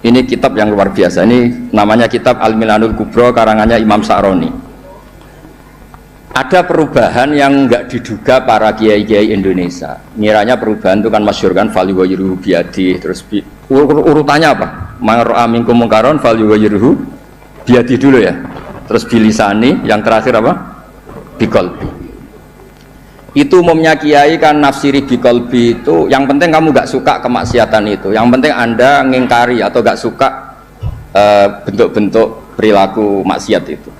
Ini kitab yang luar biasa. Ini namanya kitab Al-Milanul Kubro karangannya Imam Sa'roni. Ada perubahan yang enggak diduga para kiai-kiai Indonesia. Ngiranya perubahan itu kan masyhur kan fal yughayyiru biyadi, terus urutannya apa? Man ra'a minkum munkaron fal yughayyiru biyadi dulu ya. Terus bilisani, yang terakhir apa? Biqalbi. Itu umumnya kiai kan nafsiri biqalbi itu yang penting kamu gak suka kemaksiatan itu. Yang penting Anda ngingkari atau gak suka bentuk-bentuk perilaku maksiat itu.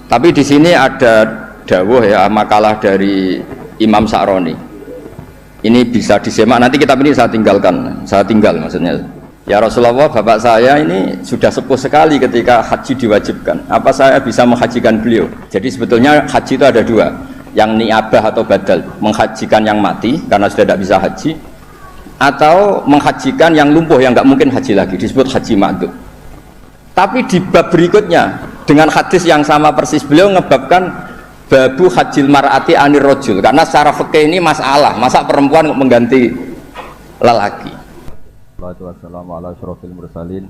Tapi di sini ada dawuh ya, makalah dari Imam Sa'roni. Ini bisa disemak, nanti kitab ini saya tinggalkan, saya tinggal maksudnya. Ya Rasulullah, bapak saya ini sudah sepuh sekali ketika haji diwajibkan. Apa saya bisa menghajikan beliau? Jadi sebetulnya haji itu ada dua, yang niabah atau badal, menghajikan yang mati karena sudah tidak bisa haji, atau menghajikan yang lumpuh yang nggak mungkin haji lagi, disebut haji ma'dzur. Tapi di bab berikutnya dengan hadis yang sama persis beliau ngebabkan babu hajil mar'ati anir rojul, karena secara fikih ini masalah masa perempuan mengganti lelaki. Wassalamualaikum ala asyrofil mursalin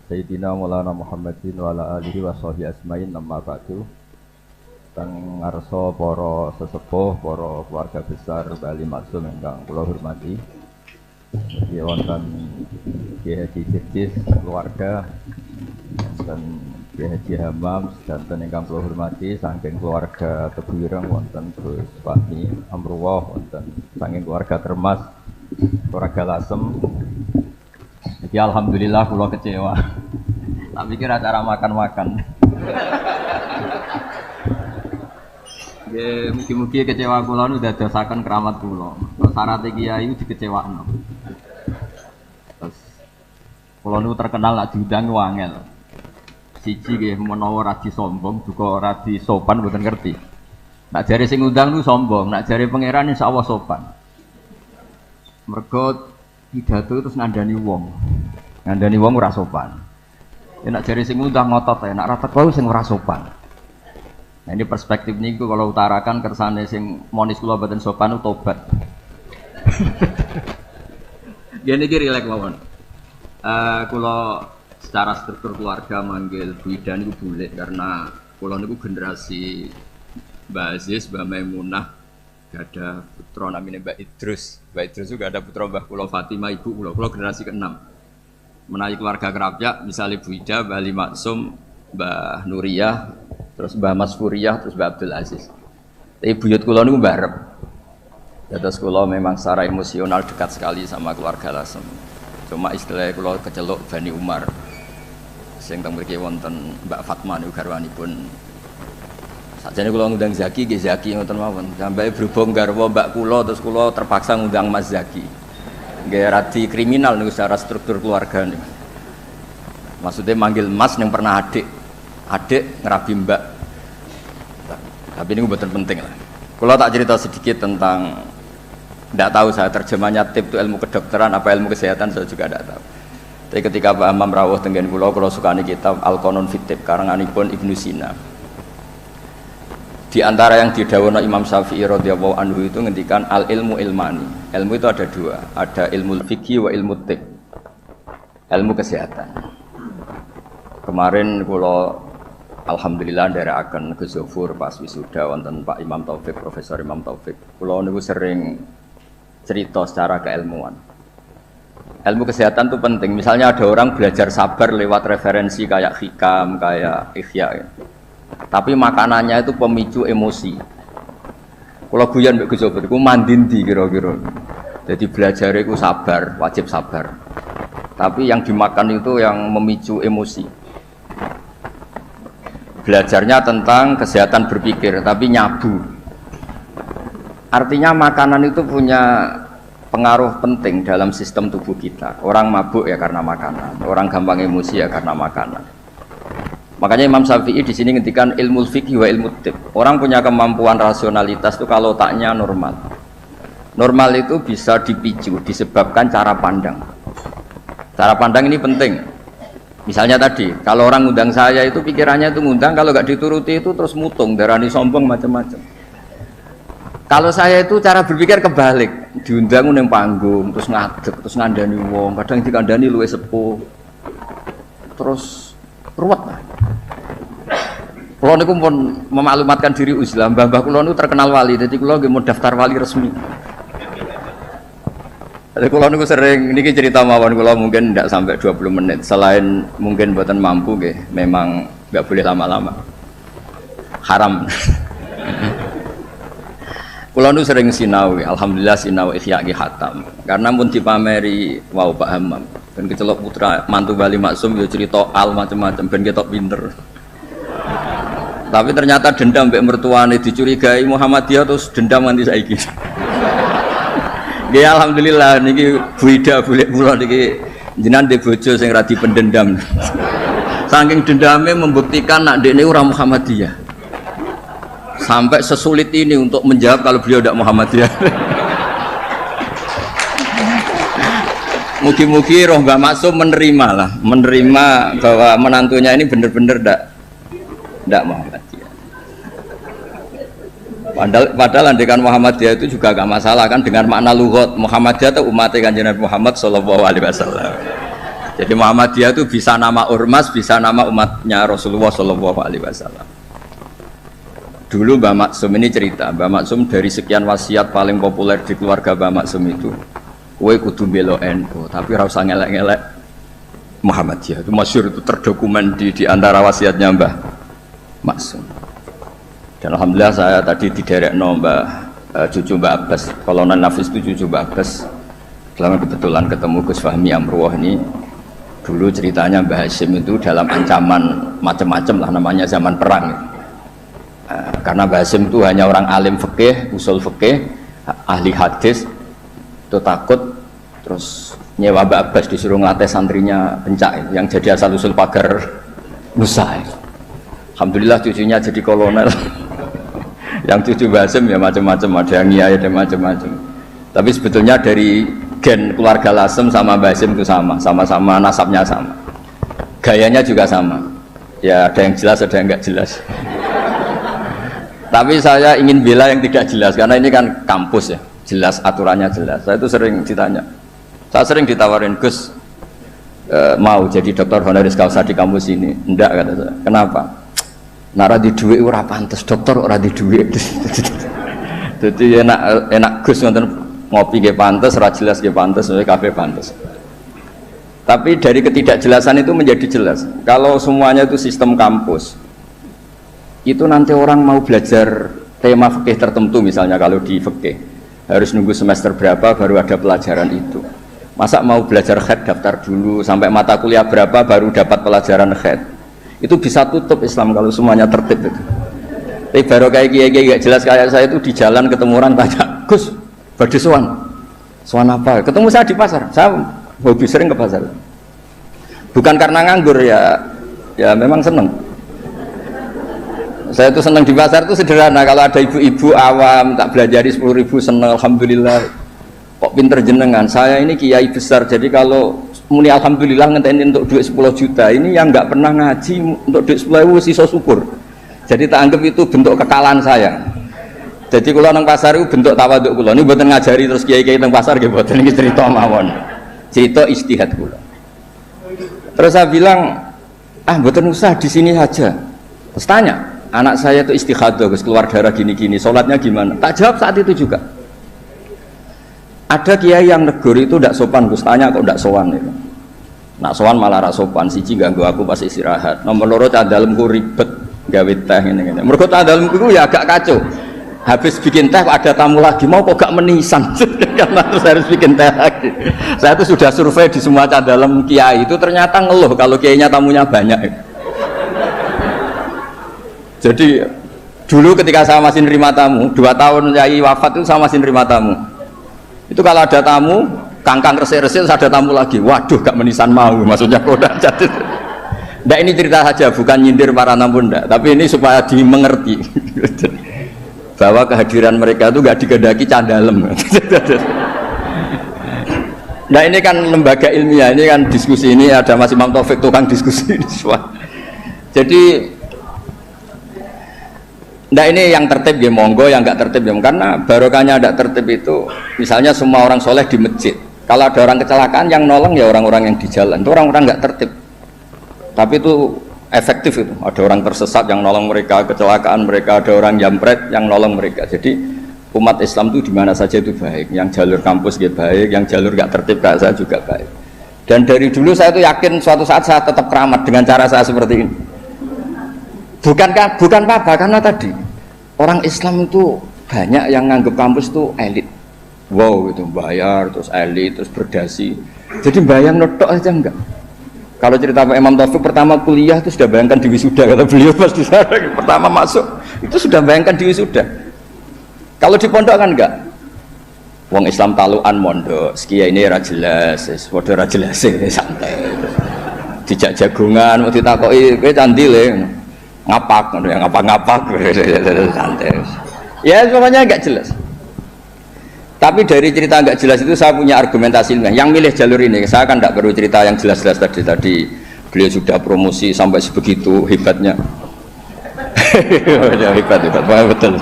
Sayyidina Maulana Muhammadin wa ala alihi wa sahbihi asma'in amma ba'du. Teng ngarsa para sesepuh, para keluarga besar Bali Maksum ingkang kula hormati. Iki wonten Kiai Haji Cis keluarga dan Kiai Haji Hamam dan ingkang kula hormati saking keluarga Tebuireng wonten Gus Fahmi Amruwah wonten saking keluarga Termas keluarga Lasem. Jadi alhamdulillah kula kecewa. Tak pikir acara makan-makan. Ya mugi-mugi kecewa kula nu dadosaken keramat kula. Syarat kiai itu dikecewakno. Terus kula nu terkenal lak diundang wangel. Siji nggih menawa ra disombong, duka ra disopan mboten ngerti. Nak jare sing ngundang nu sombong, nak jare pangeran insyaallah sopan. Mergo pidato terus ngandani wong ora sopan. Ya nak jare sing ngundang ngotot ya, nak ra teko sing ora sopan. Nah ini perspektif niku kalau utarakan kersane sing monis kula boten sopan tobat. Gini iki rilek mawon. Kula secara struktur keluarga manggil Bu Ida niku bulik karena kula niku generasi Mbak Aziz, Mbak Maimunah, gak ada putra namanya Mbak Idrus. Mbak Idrus juga ada putra Mbak Kula Fatimah, ibu kula. Kula generasi ke-6. Menawi keluarga kerapyak, misalnya Bu Ida, Mbak Ali Maksum, Mbak Nuriyah, terus Mbak Mas Furiyah, terus Mbak Abdul Aziz. Tapi buyut kula niku mbarep. Terus kula memang secara emosional dekat sekali sama keluarga Lasem. Cuma istilahnya kula keceluk Bani Umar. Sing teng mriki wonten Mbak Fatma niku garwanipun. Sakjane kula ngundang Zaki, nggih Zaki ngoten mawon. Sampai berhubung garwa Mbak kula terus kula terpaksa ngundang Mas Zaki. Nggih radi kriminal niku secara struktur keluarga niku. Maksudnya manggil Mas yang pernah adik ngerabi Mbak. Tapi ini betul penting lah. Kalau tak cerita sedikit tentang, tidak tahu saya terjemahnya tip itu ilmu kedokteran apa ilmu kesehatan saya juga tidak tahu. Tapi ketika Pak Amam rawuh tenggen kula sukani kitab Al-Qanun fit Tib karanganipun Ibnu Sina. Di antara yang didhawuhna Imam Syafi'i radhiyallahu anhu itu ngendikan al ilmu ilmani. Ilmu itu ada dua, ada ilmu fikih wa ilmu tib. Ilmu kesehatan. Kemarin kula alhamdulillah nderekaken Gus Zofur pas wisuda wonten Pak Imam Taufik, Profesor Imam Taufik. Kula niku sering cerita secara keilmuan. Ilmu kesehatan itu penting. Misalnya ada orang belajar sabar lewat referensi kayak hikam, kayak ikhya. Ya. Tapi makanannya itu pemicu emosi. Kula guyon mbek Gus Zofur iku mandindi kira-kira. Jadi belajar itu sabar, wajib sabar. Tapi yang dimakan itu yang memicu emosi. Belajarnya tentang kesehatan berpikir, tapi nyabu. Artinya makanan itu punya pengaruh penting dalam sistem tubuh kita. Orang mabuk ya karena makanan, orang gampang emosi ya karena makanan. Makanya Imam Syafi'i di sini ngendikan ilmu fikih wa ilmu tib. Orang punya kemampuan rasionalitas itu kalau otaknya normal. Normal itu bisa dipicu disebabkan cara pandang. Cara pandang ini penting. Misalnya tadi, kalau orang ngundang saya itu pikirannya itu ngundang, kalau nggak dituruti itu terus mutung, darani sombong macam-macam. Kalau saya itu cara berpikir kebalik, diundang ning panggung terus ngadeg terus ngandani wong, kadang dikandani luwih sepuh. Terus ruwet. Kula niku pun memaklumatkan diri uzlah, mbah-mbah kula niku terkenal wali, dadi kula nggih mau daftar wali resmi. Jadi kula niku sering niki cerita mawon kula mungkin tidak sampai 20 menit. Selain mungkin mboten mampu nggih, memang enggak boleh lama-lama. Haram. Kula niku sering sinau, alhamdulillah sinau Ihya Ki Hatam. Karena mun dipameri wau Pak Hamam, ben kecelok putra mantu Wali Maksum ya cerita al macam-macam ben ketok pinter. Tapi ternyata dendam mbek mertuane dicurigai Muhammadiyah terus dendam nganti saiki. Nggih alhamdulillah niki Bu Ida bulik kula niki jenengan ndek bojo sing ra dipendendam. Saking dendame membuktikan nak ndekne ora Muhammadiyah. Sampai sesulit ini untuk menjawab kalau beliau tidak Muhammadiyah. Mugi-mugi roh Mbak Maksum menerima bahwa menantunya ini benar-benar tidak Muhammadiyah. Padahal andekan Muhammadiyah itu juga gak masalah kan dengan makna lughat. Muhammadiyah itu umatnya Kanjeng Nabi Muhammad sallallahu alaihi wasallam. Jadi Muhammadiyah itu bisa nama ormas, bisa nama umatnya Rasulullah sallallahu alaihi wasallam. Dulu Mbak Maksum ini cerita, Mbak Maksum dari sekian wasiat paling populer di keluarga Mbak Maksum itu, kowe kudu belo NU, tapi ora usah ngelek-ngelek Muhammadiyah. Itu masyhur, itu terdokumen di antara wasiatnya Mbah Maksum. Dan alhamdulillah saya tadi diderekno cucu Mbak Abbas, Kolonel Nafis itu cucu Mbak Abbas. Selama kebetulan ketemu Gus Fahmi Amruwah ini, dulu ceritanya Mbah Hasyim itu dalam ancaman macam-macam lah, namanya zaman perang. Karena Mbah Hasyim itu hanya orang alim fikih, usul fikih, ahli hadis, itu takut terus nyewa Mbak Abbas disuruh ngelatih santrinya pencak yang jadi asal usul pagar Nusa. Alhamdulillah cucunya jadi kolonel. Yang cucu Mbah Hasyim ya macam-macam, ada yang iya ada macam-macam. Tapi sebetulnya dari gen keluarga Lasem sama Mbah Hasyim itu sama-sama nasabnya sama, gayanya juga sama. Ya ada yang jelas ada yang enggak jelas. Tapi saya ingin bela yang tidak jelas karena ini kan kampus ya, jelas aturannya jelas. Saya itu sering ditanya, saya sering ditawarin Gus mau jadi dokter honoris causa di kampus ini. Enggak kata saya. Kenapa? Nara di duit ora pantes, dokter ora di duit. Jadi enak Gus nonton ngopi ke pantes, ora jelas ke pantes, kafe pantes. Tapi dari ketidakjelasan itu menjadi jelas. Kalau semuanya itu sistem kampus, itu nanti orang mau belajar tema fikih tertentu, misalnya kalau di fikih harus nunggu semester berapa baru ada pelajaran itu. Masa mau belajar khed daftar dulu sampai mata kuliah berapa baru dapat pelajaran khed. Itu bisa tutup Islam kalau semuanya tertib itu. Tapi baru kayak kiai gak jelas kayak saya itu di jalan ketemu orang tanya, Gus, badhe sowan apa? Ketemu saya di pasar. Saya hobi sering ke pasar. Bukan karena nganggur ya memang seneng. Saya itu senang di pasar itu sederhana, kalau ada ibu-ibu awam tak belajari 10.000 senang, alhamdulillah. Kok pinter jenengan, saya ini kiai besar, jadi kalau muni alhamdulillah ngenteni untuk duit 10 juta, ini yang nggak pernah ngaji untuk duit 10.000 sisa syukur. Jadi tak anggap itu bentuk kekalahan saya. Jadi kalau nang pasar itu bentuk tawaduk kula. Ini mboten ngajari terus kiai-kiai nang pasar nggih mboten, iki cerita mawon. Cerita istihad kula. Terus saya bilang, mboten usah di sini saja. Terus tanya, anak saya itu istikhadah, Gus, keluar darah gini-gini, sholatnya gimana? Tak jawab saat itu juga. Ada kiai yang negur itu tidak sopan, Gus, tanya kok tidak sowan itu. Nak sowan malah ra sopan, siji ganggu aku pas istirahat. Nomor loro cah dalemku ribet gawe teh ngene-ngene. Mergo cah dalemku ya agak kacau. Habis bikin teh ada tamu lagi, mau kok gak menisan. Karena terus harus bikin teh lagi. Saya itu sudah survei di semua cah dalem kiai itu ternyata ngeluh kalau kiainya tamunya banyak. Jadi dulu ketika saya masih nerima tamu, 2 tahun Yai wafat itu saya masih nerima tamu. Itu kalau ada tamu, kangkang resik-resik ada tamu lagi. Waduh, gak menisan mau, maksudnya koda. Jadi, ndak ini cerita saja, bukan nyindir para tamu ndak, tapi ini supaya dimengerti bahwa kehadiran mereka itu gak digedaki candalem. Nah ini kan lembaga ilmiah, ini kan diskusi, ini ada Mas Imam Taufik tukang diskusi. Jadi Nah ini yang tertib ya monggo, yang nggak tertib ya, karena barokahnya nggak tertib itu, misalnya semua orang soleh di masjid, kalau ada orang kecelakaan yang nolong ya orang-orang yang di jalan, itu orang-orang nggak tertib, tapi itu efektif itu, ada orang tersesat yang nolong mereka, kecelakaan mereka, ada orang jampret yang nolong mereka. Jadi umat Islam itu di mana saja itu baik, yang jalur kampus gitu baik, yang jalur nggak tertib kayak saya juga baik. Dan dari dulu saya tuh yakin suatu saat saya tetap keramat dengan cara saya seperti ini. Bukan apa, karena tadi orang Islam itu banyak yang nganggap kampus itu elit. Wow, itu bayar, terus elit, terus berdasi. Jadi bayang notok aja enggak. Kalau cerita Pak Imam Taufik pertama kuliah itu sudah bayangkan di wisuda, kata beliau pas di sana pertama masuk itu sudah bayangkan di wisuda. Kalau di pondok kan enggak. Wong Islam talukan mondok, sekian ini ra jelas, padha ra jelas santai. Dijak jagungan, mau ditakoki kowe candile. Ngapak, yang ngapak santai. Ya semuanya nggak jelas. Tapi dari cerita nggak jelas itu saya punya argumentasi ilmiah. Yang milih jalur ini, saya kan tidak perlu cerita yang jelas-jelas tadi beliau sudah promosi sampai sebegitu hebatnya. hebat, betul.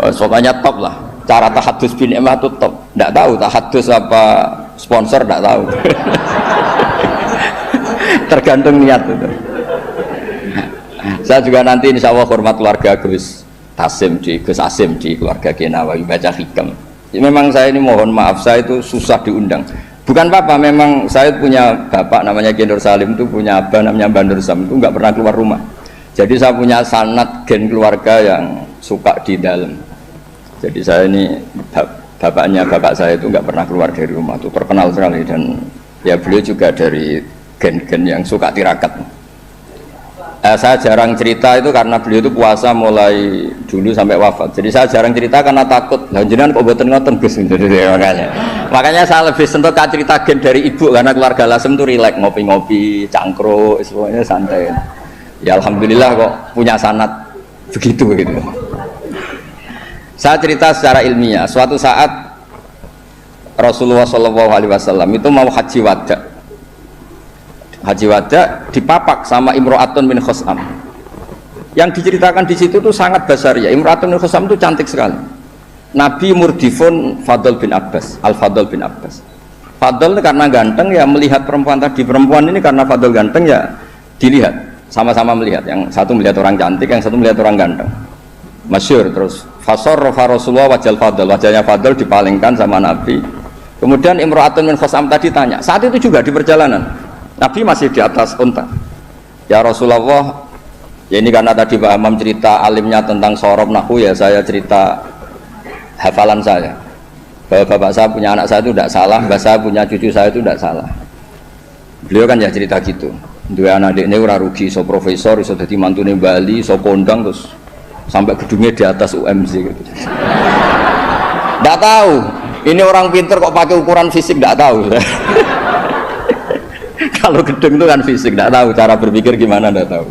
Soalnya top lah. Cara tahadus bin emah itu top. Tidak tahu tahadus apa sponsor, tidak tahu. Tergantung niat itu. Saya juga nanti insya Allah hormat keluarga Gus Asim di keluarga Genawawi baca hikam. Memang saya ini mohon maaf, saya itu susah diundang. Bukan apa-apa, memang saya punya bapak namanya Genur Salim, itu punya abah namanya Bandur Sam, itu nggak pernah keluar rumah. Jadi saya punya sanad gen keluarga yang suka di dalam. Jadi saya ini bapaknya bapak saya itu nggak pernah keluar dari rumah, itu terkenal sekali. Dan ya beliau juga dari gen-gen yang suka tirakat. Saya jarang cerita itu karena beliau itu puasa mulai dulu sampai wafat. Jadi saya jarang cerita karena takut. Lah jenengan kok mboten ngoten Gus. Makanya saya lebih sentuh cerita gen dari ibu karena keluarga Lasem itu rileks ngopi-ngopi, cangkruk, semuanya santai. Ya alhamdulillah kok punya sanad begitu. Saya cerita secara ilmiah. Suatu saat Rasulullah SAW itu mau haji wada. Haji wada dipapak sama Imro'atun min Khos'am. Yang diceritakan di situ tuh sangat besar ya. Imro'atun min Khos'am itu cantik sekali. Nabi murdifun Fadl bin Abbas, Al-Fadl bin Abbas. Fadl karena ganteng ya melihat perempuan tadi. Perempuan ini karena Fadl ganteng ya dilihat, sama-sama melihat. Yang satu melihat orang cantik, yang satu melihat orang ganteng. Masyhur terus. Fasarrafa Rasulullah wajal Fadl, wajahnya Fadl dipalingkan sama Nabi. Kemudian Imro'atun min Khos'am tadi tanya. Saat itu juga di perjalanan. Nabi masih di atas unta. Ya Rasulullah, ya ini karena tadi Pak Imam cerita alimnya tentang sorob nahu, ya saya cerita hafalan saya. Bahwa bapak saya punya anak saya itu tidak salah, bapak saya punya cucu saya itu tidak salah. Beliau kan ya cerita gitu. Dua anak ini ora rugi, so profesor, so jadi mantune Bali, so kondang terus sampai gedungnya di atas UMZ gitu. Tidak tahu. Ini orang pinter kok pakai ukuran fisik, tidak tahu. Kalau gedung itu kan fisik, tidak tahu cara berpikir gimana, tidak tahu.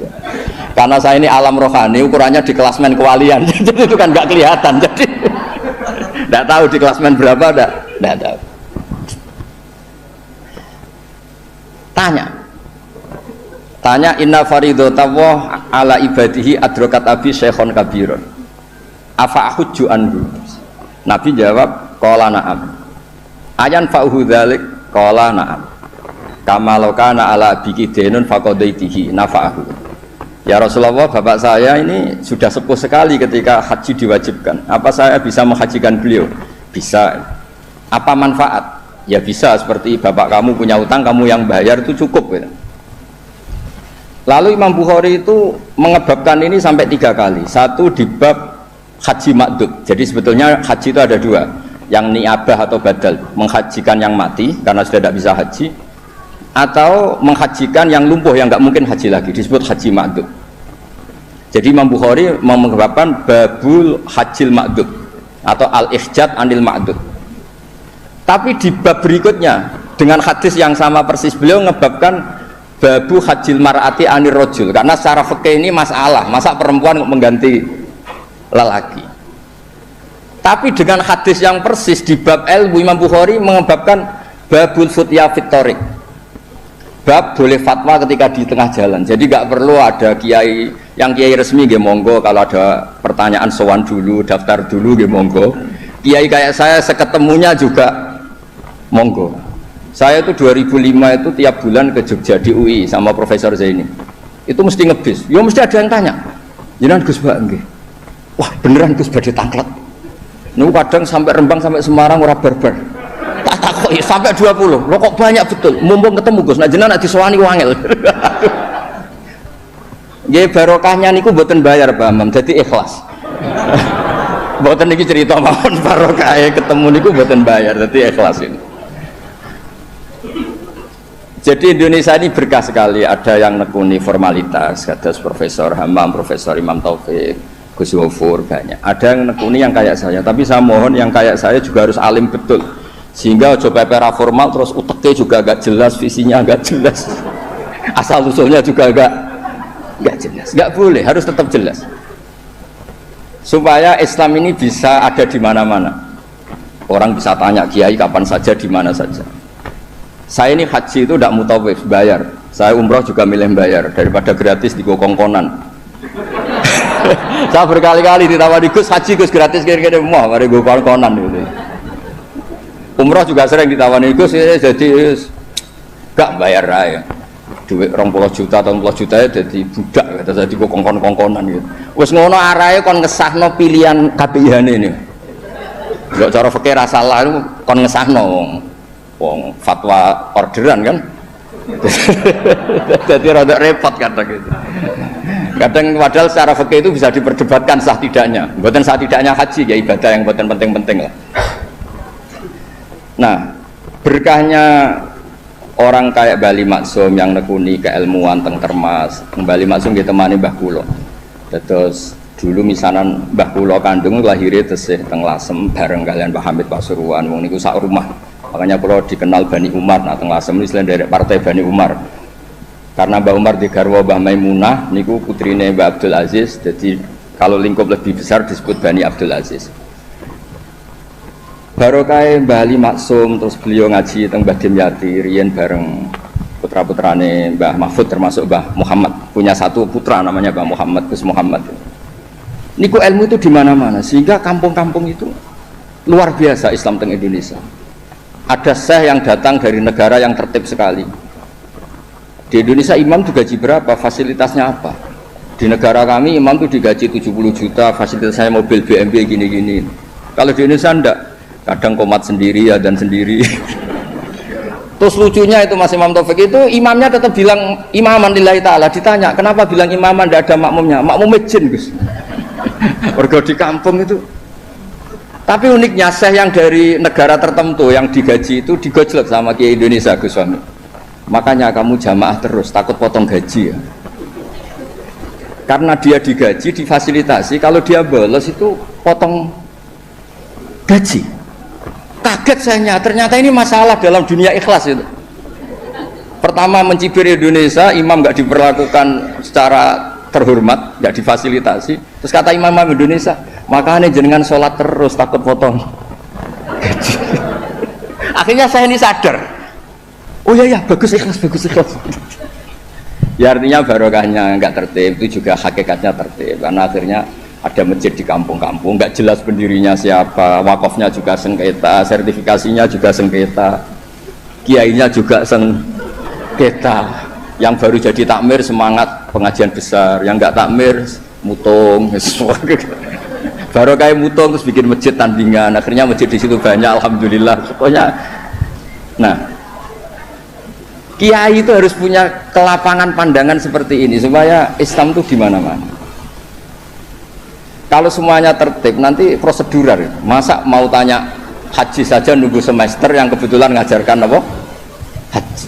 Karena saya ini alam rohani, ukurannya di klasmen kewalian, jadi itu kan nggak kelihatan. Jadi tidak tahu di klasmen berapa, tidak tahu. Tanya inna faridotawah ala ibadihi adrokat abi syekhon kabiron. Afa ahujju anhu. Nabi jawab, qala na'am. Ayan fa'uhu dzalik, qala na'am. Kamalokana ala bikidenun fakodaitihi nafa'ahu. Ya Rasulullah, bapak saya ini sudah sepuh sekali ketika haji diwajibkan. Apa saya bisa menghajikan beliau? Bisa. Apa manfaat? Ya bisa, seperti bapak kamu punya utang, kamu yang bayar itu cukup gitu. Lalu Imam Bukhari itu mengebabkan ini sampai 3 kali. Satu di bab haji makdud. Jadi sebetulnya haji itu ada 2, yang niabah atau badal, menghajikan yang mati karena sudah tidak bisa haji, atau menghajikan yang lumpuh yang nggak mungkin haji lagi, disebut haji makdud. Jadi Imam Bukhari mengebabkan babul hajil makdud atau al-ihjad anil makdud. Tapi di bab berikutnya dengan hadis yang sama persis beliau mengebabkan babu hajil mar'ati anir rojul, karena secara fikih ini masalah, masa perempuan mengganti lelaki. Tapi dengan hadis yang persis di bab ilmu Imam Bukhari mengebabkan babul futya fitorik, bab boleh fatwa ketika di tengah jalan. Jadi nggak perlu ada kiai yang kiai resmi nggih monggo, kalau ada pertanyaan sowan dulu, daftar dulu nggih monggo. Kiai kayak saya seketemunya juga monggo. Saya itu 2005 itu tiap bulan ke Jogja di UI sama Profesor Zaini. Itu mesti ngebis. Ya mesti ada yang tanya. Jenengan Gus Mbak nggih. Wah, beneran Gus badhe tangklet. Niku kadang sampai Rembang sampai Semarang ora barbar. Tak takoki sampai 20. Loh kok banyak betul. Mumpung ketemu Gus, nek jenengan nek disowani wangel. Nggih barokahnya niku mboten bayar Pak Imam, dadi ikhlas. Mboten niki cerita mawon barokahe ketemu niku mboten bayar, dadi ikhlas ini. Jadi Indonesia ini berkah sekali, ada yang nekuni formalitas, kata Profesor Hamam, Profesor Imam Taufik, Gus Wofur, banyak. Ada yang nekuni yang kayak saya, tapi saya mohon yang kayak saya juga harus alim betul. Sehingga coba pera formal terus uteknya juga agak jelas, visinya agak jelas. Asal usulnya juga agak jelas. Enggak boleh, harus tetap jelas. Supaya Islam ini bisa ada di mana-mana. Orang bisa tanya kiai kapan saja, di mana saja. Saya ini haji itu tidak mutawif, bayar. Saya umroh juga milih bayar daripada gratis di kongkonan. Saya berkali-kali ditawari Gus haji Gus gratis kira-kira mau mari gue kongkonan gitu. Umroh juga sering ditawari Gus jadi gak bayar aja. Duit 20 juta atau 40 juta ya jadi budak kata saya di kongkon-kongkonan gitu. Wes ngono arahe kon ngesahno pilihan KPIH ini. Enggak cara fikih ra salah kon ngesahno wong fatwa orderan kan. Jadi rada repot kadang gitu. Kadang padahal secara fikih itu bisa diperdebatkan sah tidaknya. Mboten sah tidaknya haji ya ibadah yang mboten penting-penting lah. Nah, berkahnya orang kayak Bali Maksum yang nekuni keilmuan teng Termas, Bali Maksum ditemani Mbah Kula. Terus dulu misanan Mbah Kula kandung lahirnya tesih teng Lasem bareng kalian Pak Hamid Pasuruan, wong niku sak rumah. Makanya kalau dikenal Bani Umar, nah teng Lasem ini selain dari partai Bani Umar. Karena Mbah Umar digarwa Mbah Maimunah, niku putrine Mbah Abdul Aziz, jadi kalau lingkup lebih besar disebut Bani Abdul Aziz. Barokah Mbah Ali Maksum, terus beliau ngaji teng Mbah Dimyati, riyen bareng putra-putrane Mbah Mahfud termasuk Mbah Muhammad, punya satu putra namanya Mbah Muhammad, Gus Muhammad. Niku ilmu itu di mana-mana, sehingga kampung-kampung itu luar biasa Islam teng Indonesia. Ada syekh yang datang dari negara yang tertib sekali. Di Indonesia imam digaji berapa? Fasilitasnya apa? Di negara kami imam itu digaji 70 juta, fasilitasnya mobil BMW gini-gini. Kalau di Indonesia enggak, kadang komat sendiri ya dan sendiri. Terus lucunya itu Mas Imam Taufik itu imamnya tetap bilang imaman lillahi ta'ala. Ditanya kenapa bilang imaman tidak ada makmumnya? Makmumnya jin Gus. Warga di kampung itu. Tapi uniknya syekh yang dari negara tertentu yang digaji itu digojlok sama Kiai Indonesia Gus Wami. Makanya kamu jamaah terus, takut potong gaji ya. Karena dia digaji, difasilitasi, kalau dia bolos itu potong gaji. Kaget saya, ternyata ini masalah dalam dunia ikhlas itu. Pertama mencibir Indonesia, imam nggak diperlakukan secara terhormat, nggak difasilitasi. Terus kata imam Indonesia, makanya jenengan sholat terus takut potong gaji. Akhirnya saya ini sadar, oh iya bagus ikhlas. Ya artinya barokahnya nggak tertib itu juga hakikatnya tertib, karena akhirnya ada masjid di kampung-kampung nggak jelas pendirinya siapa, wakafnya juga sengketa, sertifikasinya juga sengketa, kiainya juga sengketa. Yang baru jadi takmir semangat pengajian besar, yang nggak takmir mutung. Baru kayak mutung terus bikin masjid tandingan, akhirnya masjid di situ banyak, alhamdulillah. Pokoknya, nah, kiai itu harus punya kelapangan pandangan seperti ini supaya Islam itu di mana-mana. Kalau semuanya tertib, nanti prosedural. Masa mau tanya haji saja nunggu semester yang kebetulan ngajarkan apa? Haji.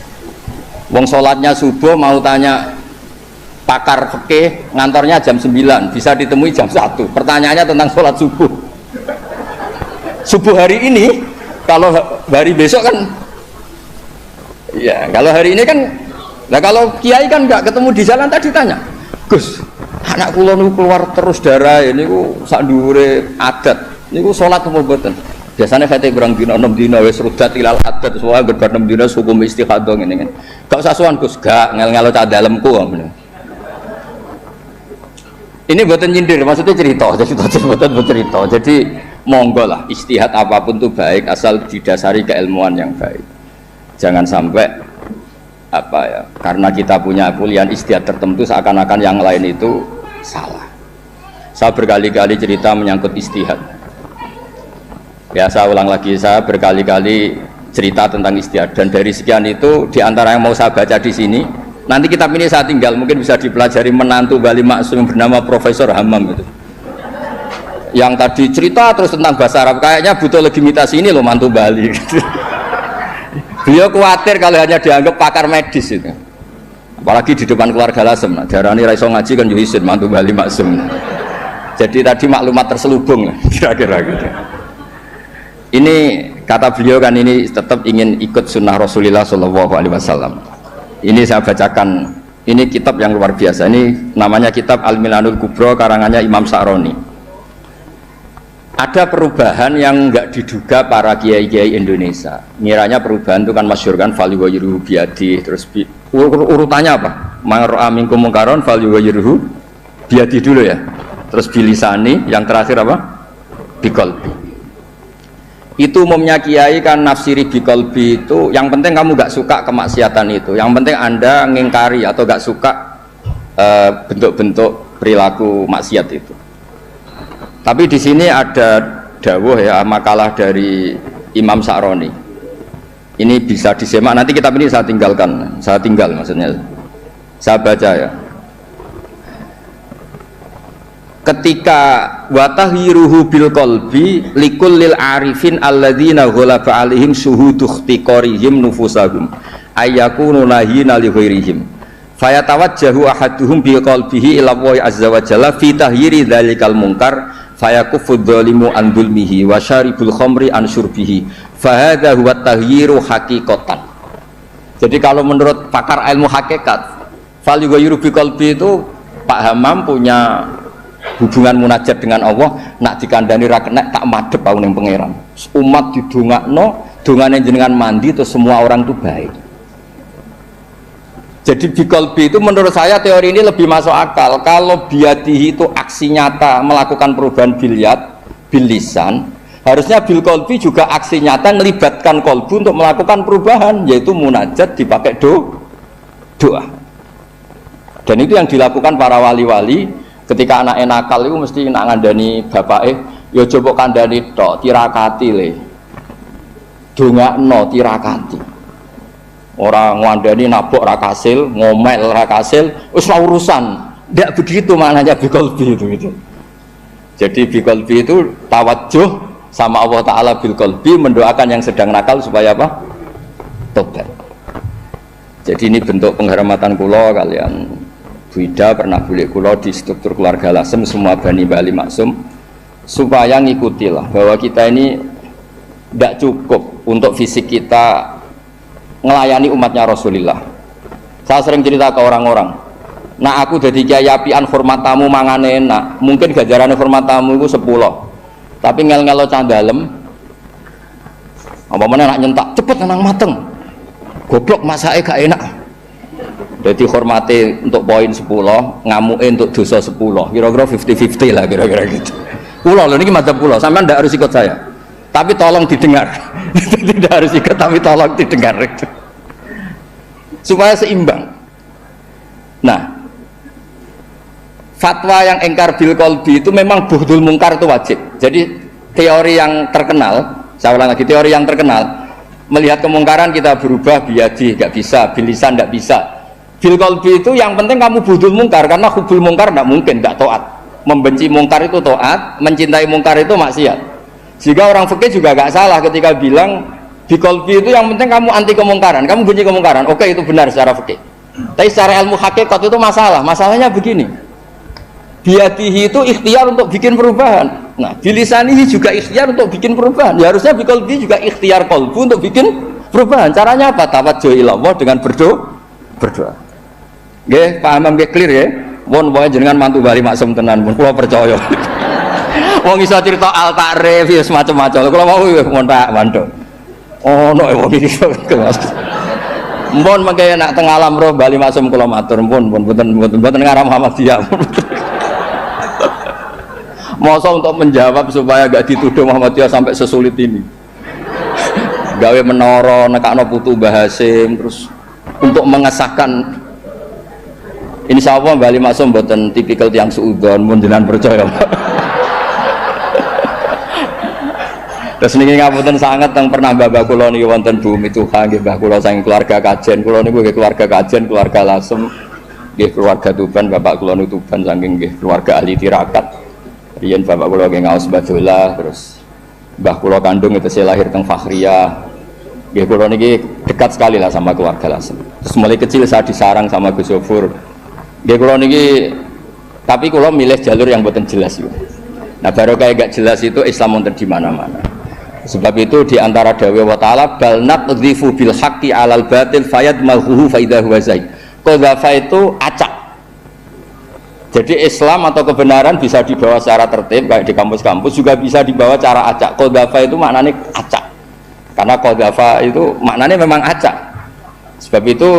Wong sholatnya subuh mau tanya pakar fikih ngantornya jam 9, bisa ditemui jam 1. Pertanyaannya tentang sholat subuh. Subuh hari ini, kalau hari besok kan, ya kalau hari ini kan, nah kalau kiai kan nggak ketemu di jalan tadi tanya, Gus, anak kula niku keluar terus darah ini ku sak dhuwure adat, niku sholat apa mboten? Biasanya kate kurang dina 6 dina wis rudat ilal adat semua gerbar 6 dina hukum istihadah ngene kan. Gak usah sowan Gus, gak ngel-ngelo cah dalemku ngene. Ini buatan nyindir, maksudnya cerita, buatan cerita. Jadi monggo lah, istihad apapun itu baik asal didasari keilmuan yang baik. Jangan sampai karena kita punya kuliah istihad tertentu seakan-akan yang lain itu salah. Saya berkali-kali cerita menyangkut istihad. Ya saya ulang lagi, saya berkali-kali cerita tentang istihad dan dari sekian itu diantara yang mau saya baca di sini. Nanti kitab ini saya tinggal, mungkin bisa dipelajari menantu Bali Maksum yang bernama Profesor Hammam itu. Yang tadi cerita terus tentang bahasa Arab, kayaknya butuh legitimasi ini loh mantu Bali. Beliau khawatir kalau hanya dianggap pakar medis itu. Apalagi di depan keluarga Lasem, nah, darani raiso ngaji kan yuhisin mantu Bali Maksum. Jadi tadi maklumat terselubung kira-kira gitu. Ini kata beliau kan ini tetap ingin ikut sunnah Rasulullah SAW. Ini saya bacakan, ini kitab yang luar biasa, ini namanya kitab Al-Milanul Kubro karangannya Imam Sa'roni. Ada perubahan yang enggak diduga para kiai-kiai Indonesia. Ngiranya perubahan itu kan masyhur kan falyughayyirhu biyadihi, terus urutannya apa? Man ra'a minkum munkaron falyughayyirhu biyadihi dulu ya. Terus bilisani, yang terakhir apa? Biqalbi. Itu umumnya kiai kan nafsiri biqalbi itu yang penting kamu gak suka kemaksiatan itu, yang penting anda ngingkari atau gak suka bentuk-bentuk perilaku maksiat itu. Tapi di sini ada dawuh ya, makalah dari Imam Sa'roni. Ini bisa disemak, nanti kitab ini saya tinggalkan, saya tinggal maksudnya, saya baca ya. Ketika watahhiruhu bil qalbi likullil arifin alladzina ghalaba alaihim syuhudu ikhtiqarihim nufusahum ayyakunu nahina li ghairihim fayatawajjahu ahaduhum bi qalbihi ila Allah azza wa jalla fi tahyiri dzalikal munkar fayakuffu dzalimu an dzulmihi wa syaribul khamri an syurbihi fa hadza huwa tahyiru haqiqatan. Jadi kalau menurut pakar ilmu hakikat fal yughayyiru bi qalbi itu Pak Hammam punya hubungan munajat dengan Allah, nak dikandani ra kena tak madhep aku ning pangeran. Umat didongakno, dongane jenengan mandi terus semua orang itu baik. Jadi biqalbi itu menurut saya teori ini lebih masuk akal. Kalau biadihi itu aksi nyata melakukan perubahan bil lisan, harusnya bil qalbi juga aksi nyata melibatkan kolbu untuk melakukan perubahan, yaitu munajat dipakai doa. Dan itu yang dilakukan para wali-wali. Ketika anak nakal itu mesti nak ngandani bapake, ya coba kandani tok, tirakati le. Dongakno tirakati. Ora ngandani nabok ra kasil, ngomel ra kasil, wis urusan. Ndak begitu maknanya biqalbi itu gitu. Jadi biqalbi itu tawajjuh sama Allah taala bil qalbi, mendoakan yang sedang nakal supaya apa? Tobat. Jadi ini bentuk penghormatan kula kalian Bu Ida pernah boleh kulo di struktur keluarga Lasem semua Bani Bali Maksum supaya ngikutilah bahwa kita ini tidak cukup untuk fisik kita melayani umatnya Rasulullah. Saya sering cerita ke orang-orang, nah aku jadi kiai apian hormat tamu mangan enak, mungkin gajaran hormat tamu itu 10, tapi ngel-ngelo cah dalem apa mana nak nyentak cepet nang mateng goblok masake gak enak. Jadi hormati untuk poin 10, ngamuin untuk dosa 10. Kira-kira 50-50 lah kira-kira gitu. Pulau loh ini madzhab pulau, sampean tidak harus ikut saya. Tapi tolong didengar. Tidak harus ikut tapi tolong didengar gitu. Supaya seimbang. Nah, fatwa yang engkar bil qalbi itu memang buhdul mungkar itu wajib. Jadi teori yang terkenal, saya ulang lagi, teori yang terkenal, melihat kemungkaran kita berubah biadi, nggak bisa, bilisan nggak bisa. Bil qalbi itu yang penting kamu budul mungkar, karena hubul mungkar tidak mungkin, tidak taat. Membenci mungkar itu taat, mencintai mungkar itu maksiat. Jika orang fikih juga gak salah ketika bilang bil qalbi itu yang penting kamu anti kemungkaran, kamu benci kemungkaran. Oke, itu benar secara fikih. Tapi secara ilmu hakikat itu masalah. Masalahnya begini. Biadihi itu ikhtiar untuk bikin perubahan. Nah, bilisanihi juga ikhtiar untuk bikin perubahan. Ya harusnya bil qalbi juga ikhtiar qalbu untuk bikin perubahan. Caranya apa? Tawajjuh ila Allah dengan berdoa. Nggih, paham nggih clear ya. Wong wae jenengan mantu Bali Maksum tenan pun kula percaya. Wong iso cerita al takrif ya semacam-macam. Kalau mau ya montak mandok. Oh no wong iki. Mpun mengke nak teng alam roh Bali Maksum kula matur mpun mboten ngarah Muhammadiyah. Masa untuk menjawab supaya gak dituduh Muhammadiyah sampai sesulit ini. Gawe menara nekakno putu Mbah Hasim terus untuk mengesahkan insyaallah Bali Maksum mboten tipikal tiyang suudzon mun jenengan percaya. Terus niki ngapunten sangat teng pernah mbah kula niki wonten bumi Tuhan nggih mbah kula saking keluarga kajen kula niku nggih keluarga kajen keluarga Lasem nggih keluarga Tuban bapak kula niku Tuban saking nggih keluarga ahli tirakat riyen bapak kula nggih ngaos badola terus mbah kula kandung itu saya lahir teng Fakhriyah nggih kula niki dekat sekali lah sama keluarga Lasem terus mulai kecil saya disarang sama Gus Sofur nggih kula niki tapi kula milih jalur yang mboten jelas itu. Nah baru kayak gak jelas itu Islam wonten di mana-mana. Sebab itu di antara dawuh wa ta'ala bal naqdhifu bil haqqi 'alal batil fayadmaghuhu fa idza huwa zaid. Qadhafa itu acak. Jadi Islam atau kebenaran bisa dibawa secara tertib kayak di kampus-kampus juga bisa dibawa cara acak. Qadhafa itu maknanya acak. Karena qadhafa itu maknanya memang acak. Sebab itu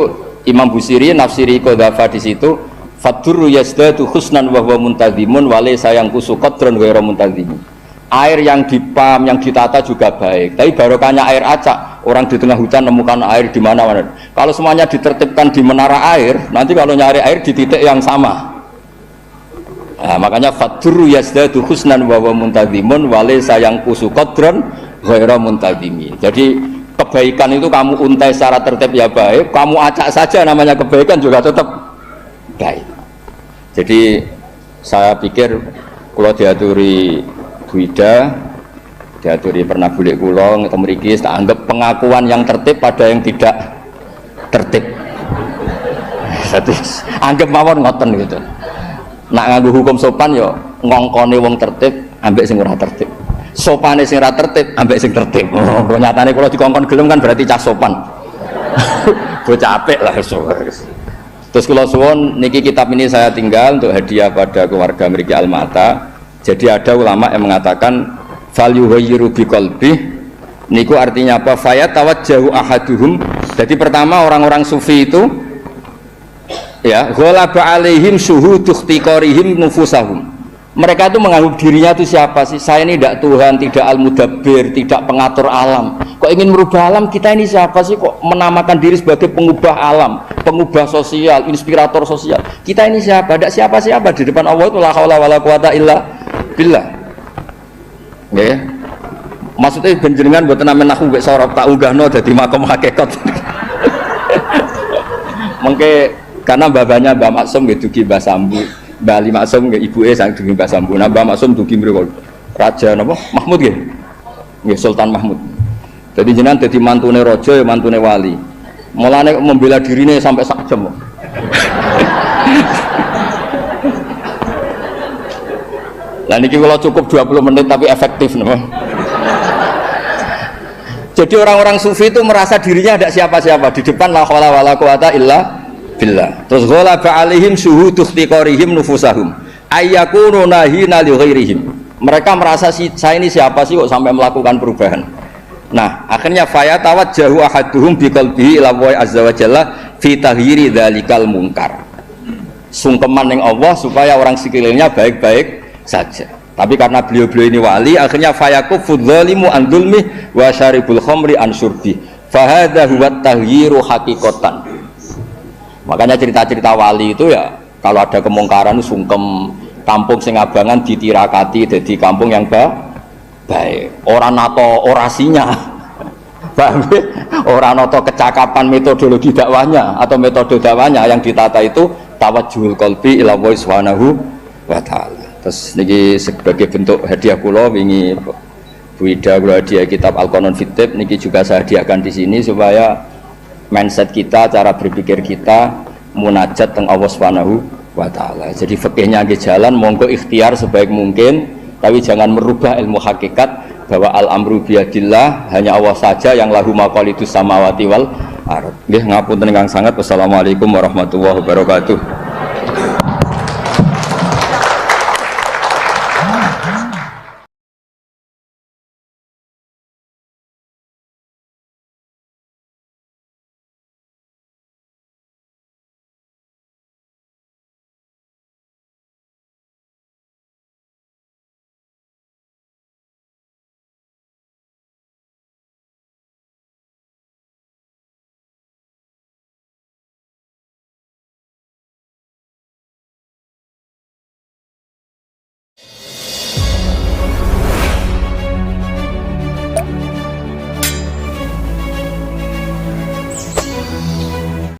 Imam Busiri nafsiri qadhafa di situ fadurru yazdatu husnan wa huwa muntazimun wa laysa yanqusu qadran ghairu muntazimin. Air yang dipam, yang ditata juga baik. Tapi barokahnya air acak. Orang di tengah hujan nemukan air di mana-mana. Kalau semuanya ditertibkan di menara air, nanti kalau nyari air di titik yang sama. Nah, makanya fadurru yazdatu husnan wa huwa muntazimun wa laysa yanqusu qadran ghairu muntazimi. Jadi kebaikan itu kamu untai secara tertib ya baik, kamu acak saja namanya kebaikan juga tetap baik. Jadi saya pikir kalau diaturi Buida, diaturi pernah bulik kulong, mriki tak anggap pengakuan yang tertib pada yang tidak tertib. Jadi anggap mawon ngoten gitu. Nak nganggo hukum sopan yo ngongkone wong tertib ambek sing ora tertib. Sopane sing ora tertib ambek sing tertib. Oh, nyatane kalau dikongkon gelem kan berarti cah sopan. Bocah apik lah Terus kula suwun niki kitab ini saya tinggal untuk hadiah pada keluarga mriki Almata. Jadi ada ulama yang mengatakan fal yughayyiru biqalbi niku artinya apa? Fayatawajjahu ahaduhum. Jadi pertama orang-orang sufi itu ya ghalaba alaihim syuhudu ikhtiqarihim nufusahum. Mereka itu menganggap dirinya itu siapa sih? Saya ini tidak Tuhan, tidak al-mudabbir, tidak pengatur alam. Kok ingin merubah alam? Kita ini siapa sih? Kok menamakan diri sebagai pengubah alam, pengubah sosial, inspirator sosial? Kita ini siapa? Tidak siapa-siapa di depan Allah itu la haula wala quwata illa billah. Ya. Maksudnya benjenengan buat namen aku mbek sorop tak unggahno dadi makom hakikat. Mengke karena babanya Mbah Maksum nggih dugi Mbah Sambu. Mbah Ali Maksum nggih ibuke sang dugi Mbah Sambu. Nah Mbah Maksum dugi mriku Raja napa? Mahmud nggih. Nggih Sultan Mahmud. Jadi jenengan dadi mantune raja ya mantune wali. Mulane membela dirine sampai sak jam. Lah niki kalau cukup 20 menit tapi efektif napa? Jadi orang-orang sufi itu merasa dirinya ada siapa-siapa di depan la haula wala quwata illa billah. Terus ghalaba alaihim syuhudu ikhtiqarihim nufusahum ayyakunu nahina li ghairihim. Mereka merasa saya ini siapa sih kok sampai melakukan perubahan. Nah, akhirnya fayatawajjahu ahaduhum biqalbihi ila wa azza wa jalla fi taghyiri dzalikal munkar. Sungkeman ning Allah supaya orang sekelilingnya baik-baik saja. Tapi karena beliau-beliau ini wali, akhirnya fayakufu dzalimu an dzulmi wa syaribul khamri an syurbi. Fa hadza huwa taghyiru haqiqatan. Makanya cerita-cerita wali itu ya kalau ada kemungkaran sungkem, kampung sing abangan ditirakati jadi kampung yang baik. Orang nato orasinya. Orang nato kecakapan metodologi dakwahnya atau metode dakwahnya yang ditata itu tawajjuhul qalbi ila Allah subhanahu wa ta'ala. Terus niki sebagai bentuk hadiah kula wingi Bu Ida kula hadiah kitab Al-Qanon Fitib niki juga saya hadiahkan di sini supaya mindset kita, cara berpikir kita munajat teng Allah Subhanahu wa taala. Jadi fikihnya nggih jalan monggo ikhtiar sebaik mungkin tapi jangan merubah ilmu hakikat bahwa al-amru biyadillah hanya Allah saja yang lahu maqalidus samawati wal ardh. Nggih ngapunten ingkang sanget. Wassalamualaikum warahmatullahi wabarakatuh.